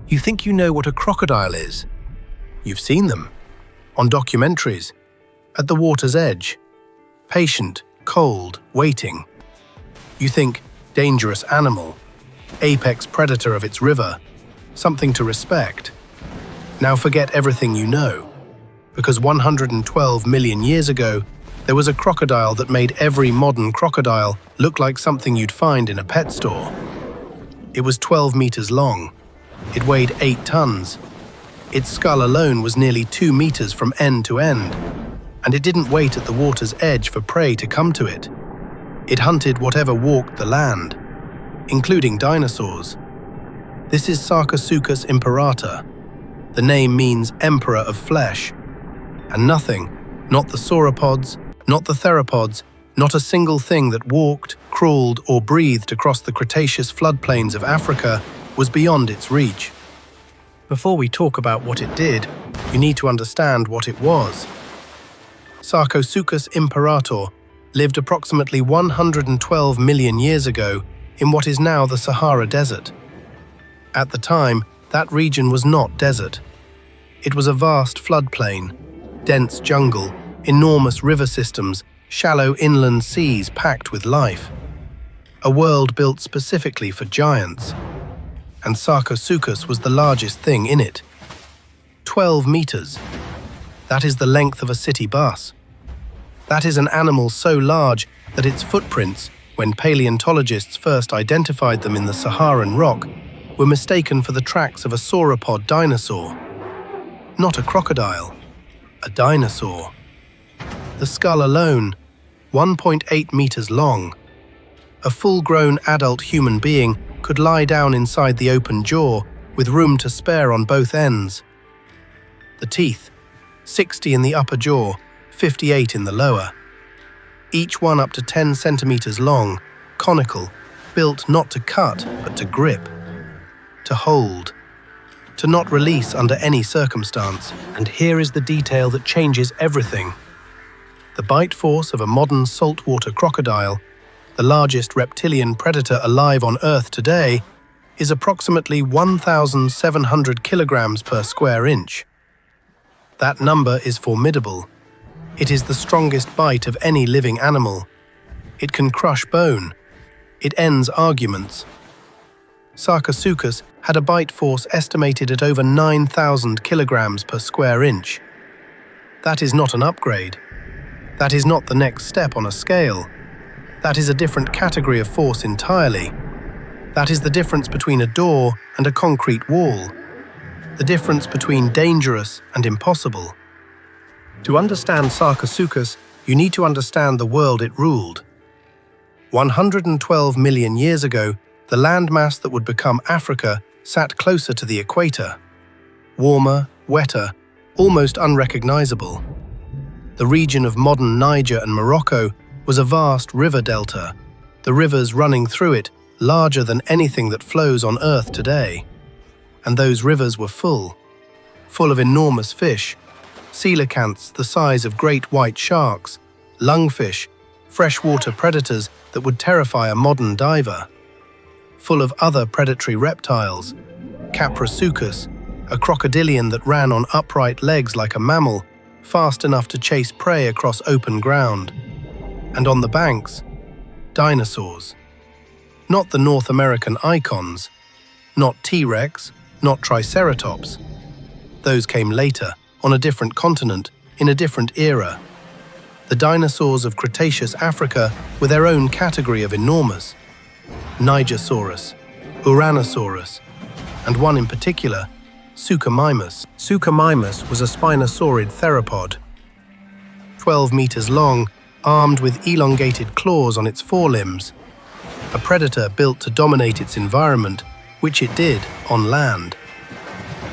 You think you know what a crocodile is. You've seen them. On documentaries. At the water's edge. Patient, cold, waiting. You think, dangerous animal. Apex predator of its river. Something to respect. Now forget everything you know. Because 112 million years ago, there was a crocodile that made every modern crocodile look like something you'd find in a pet store. It was 12 meters long. It weighed 8 tons. Its skull alone was nearly 2 meters from end to end. And it didn't wait at the water's edge for prey to come to it. It hunted whatever walked the land, including dinosaurs. This is Sarcosuchus imperator. The name means emperor of flesh. And nothing, not the sauropods, not the theropods, not a single thing that walked, crawled, or breathed across the Cretaceous floodplains of Africa was beyond its reach. Before we talk about what it did, you need to understand what it was. Sarcosuchus imperator lived approximately 112 million years ago in what is now the Sahara Desert. At the time, that region was not desert. It was a vast floodplain, dense jungle, enormous river systems, shallow inland seas packed with life. A world built specifically for giants. And Sarcosuchus was the largest thing in it. 12 meters. That is the length of a city bus. That is an animal so large that its footprints, when paleontologists first identified them in the Saharan rock, were mistaken for the tracks of a sauropod dinosaur. Not a crocodile, a dinosaur. The skull alone, 1.8 meters long. A full-grown adult human being could lie down inside the open jaw with room to spare on both ends. The teeth, 60 in the upper jaw, 58 in the lower. Each one up to 10 centimeters long, conical, built not to cut but to grip, to hold, to not release under any circumstance. And here is the detail that changes everything. The bite force of a modern saltwater crocodile, the largest reptilian predator alive on Earth today, is approximately 1,700 kilograms per square inch. That number is formidable. It is the strongest bite of any living animal. It can crush bone. It ends arguments. Sarcosuchus had a bite force estimated at over 9,000 kilograms per square inch. That is not an upgrade. That is not the next step on a scale. That is a different category of force entirely. That is the difference between a door and a concrete wall. The difference between dangerous and impossible. To understand Sarcosuchus, you need to understand the world it ruled. 112 million years ago, the landmass that would become Africa sat closer to the equator. Warmer, wetter, almost unrecognizable. The region of modern Niger and Morocco was a vast river delta, the rivers running through it larger than anything that flows on Earth today. And those rivers were full of enormous fish, coelacanths the size of great white sharks, lungfish, freshwater predators that would terrify a modern diver. Full of other predatory reptiles, Caprasuchus, a crocodilian that ran on upright legs like a mammal, fast enough to chase prey across open ground. And on the banks, dinosaurs. Not the North American icons, not T-Rex, not Triceratops. Those came later, on a different continent, in a different era. The dinosaurs of Cretaceous Africa were their own category of enormous. Nigersaurus, Uranosaurus, and one in particular, Suchomimus. Suchomimus was a spinosaurid theropod. 12 meters long, armed with elongated claws on its forelimbs. A predator built to dominate its environment, which it did on land.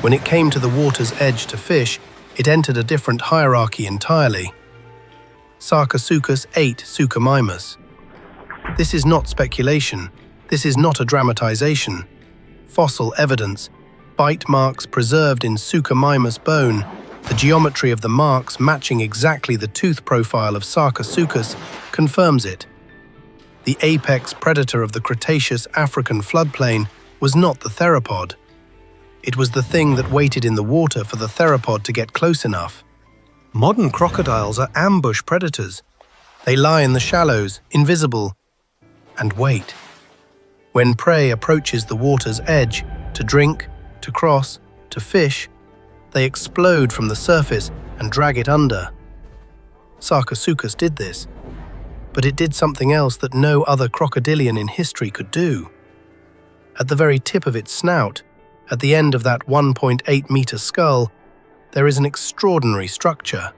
When it came to the water's edge to fish, it entered a different hierarchy entirely. Sarcosuchus ate Suchomimus. This is not speculation. This is not a dramatization. Fossil evidence, bite marks preserved in Suchomimus bone, the geometry of the marks matching exactly the tooth profile of Sarcosuchus, confirms it. The apex predator of the Cretaceous African floodplain was not the theropod. It was the thing that waited in the water for the theropod to get close enough. Modern crocodiles are ambush predators. They lie in the shallows, invisible, and wait. When prey approaches the water's edge, to drink, to cross, to fish, they explode from the surface and drag it under. Sarcosuchus did this, but it did something else that no other crocodilian in history could do. At the very tip of its snout, at the end of that 1.8-meter skull, there is an extraordinary structure,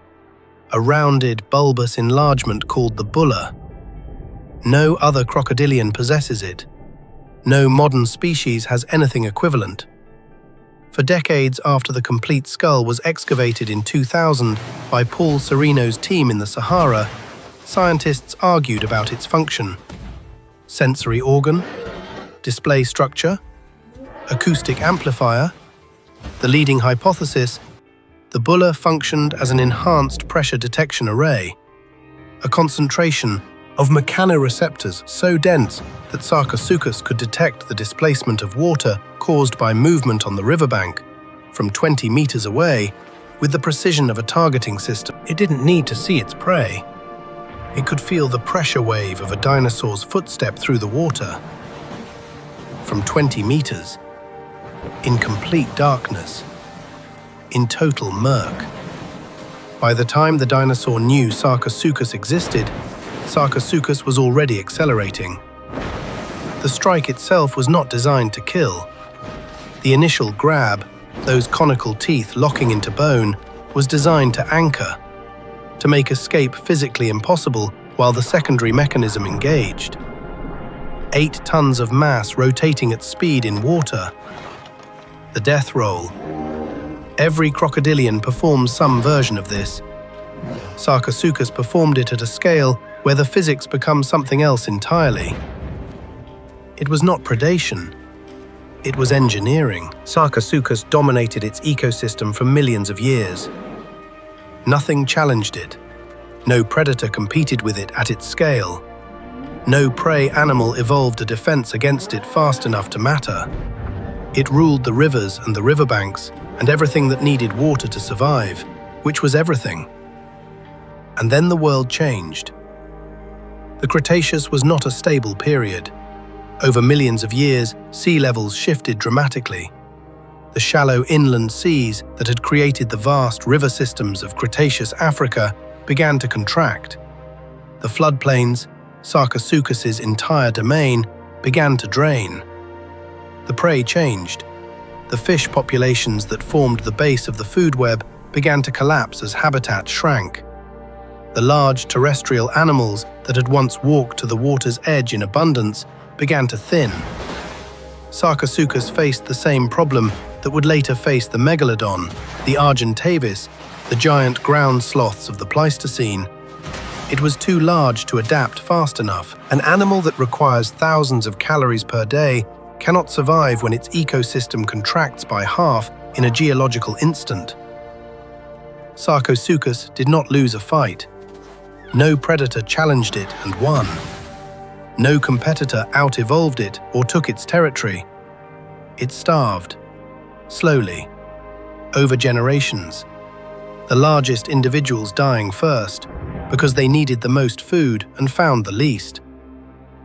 a rounded, bulbous enlargement called the bulla. No other crocodilian possesses it. No modern species has anything equivalent. For decades after the complete skull was excavated in 2000 by Paul Sereno's team in the Sahara, scientists argued about its function. Sensory organ, display structure, acoustic amplifier. The leading hypothesis: the bulla functioned as an enhanced pressure detection array, a concentration of mechanoreceptors so dense that Sarcosuchus could detect the displacement of water caused by movement on the riverbank from 20 meters away with the precision of a targeting system. It didn't need to see its prey. It could feel the pressure wave of a dinosaur's footstep through the water. From 20 meters, in complete darkness, in total murk. By the time the dinosaur knew Sarcosuchus existed, Sarcosuchus was already accelerating. The strike itself was not designed to kill. The initial grab, those conical teeth locking into bone, was designed to anchor, to make escape physically impossible while the secondary mechanism engaged. 8 tons of mass rotating at speed in water. The death roll. Every crocodilian performs some version of this. Sarcosuchus performed it at a scale where the physics become something else entirely. It was not predation. It was engineering. Sarcosuchus dominated its ecosystem for millions of years. Nothing challenged it. No predator competed with it at its scale. No prey animal evolved a defense against it fast enough to matter. It ruled the rivers and the riverbanks and everything that needed water to survive, which was everything. And then the world changed. The Cretaceous was not a stable period. Over millions of years, sea levels shifted dramatically. The shallow inland seas that had created the vast river systems of Cretaceous Africa began to contract. The floodplains, Sarcosuchus's entire domain, began to drain. The prey changed. The fish populations that formed the base of the food web began to collapse as habitat shrank. The large terrestrial animals that had once walked to the water's edge in abundance began to thin. Sarcosuchus faced the same problem that would later face the megalodon, the Argentavis, the giant ground sloths of the Pleistocene. It was too large to adapt fast enough. An animal that requires thousands of calories per day cannot survive when its ecosystem contracts by half in a geological instant. Sarcosuchus did not lose a fight. No predator challenged it and won. No competitor out-evolved it or took its territory. It starved, slowly, over generations. The largest individuals dying first, because they needed the most food and found the least.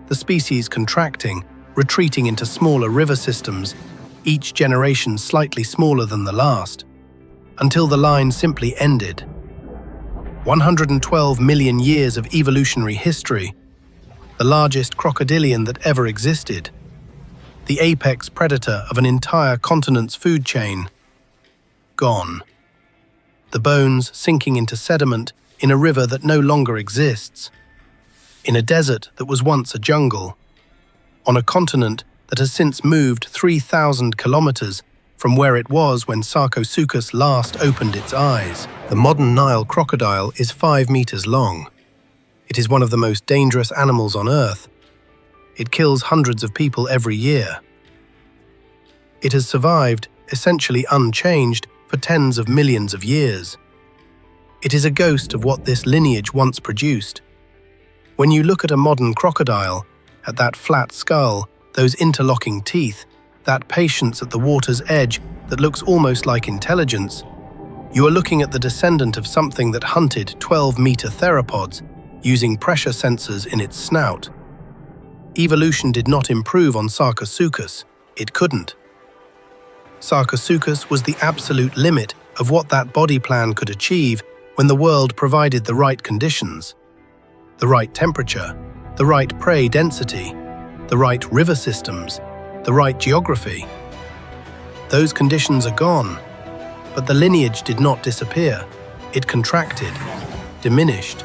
The species contracting, retreating into smaller river systems, each generation slightly smaller than the last, until the line simply ended. 112 million years of evolutionary history, the largest crocodilian that ever existed, the apex predator of an entire continent's food chain, gone. The bones sinking into sediment in a river that no longer exists, in a desert that was once a jungle, on a continent that has since moved 3,000 kilometers from where it was when Sarcosuchus last opened its eyes. The modern Nile crocodile is 5 meters long. It is one of the most dangerous animals on Earth. It kills hundreds of people every year. It has survived, essentially unchanged, for tens of millions of years. It is a ghost of what this lineage once produced. When you look at a modern crocodile, at that flat skull, those interlocking teeth, that patience at the water's edge that looks almost like intelligence, you are looking at the descendant of something that hunted 12-meter theropods using pressure sensors in its snout. Evolution did not improve on Sarcosuchus. It couldn't. Sarcosuchus was the absolute limit of what that body plan could achieve when the world provided the right conditions. The right temperature, the right prey density, the right river systems, the right geography. Those conditions are gone, but the lineage did not disappear. It contracted, diminished,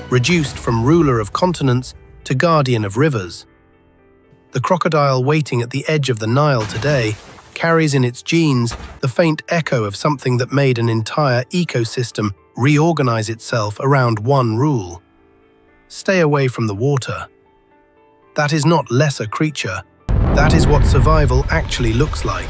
reduced from ruler of continents to guardian of rivers. The crocodile waiting at the edge of the Nile today carries in its genes the faint echo of something that made an entire ecosystem reorganize itself around one rule: stay away from the water. That is not lesser creature. That is what survival actually looks like.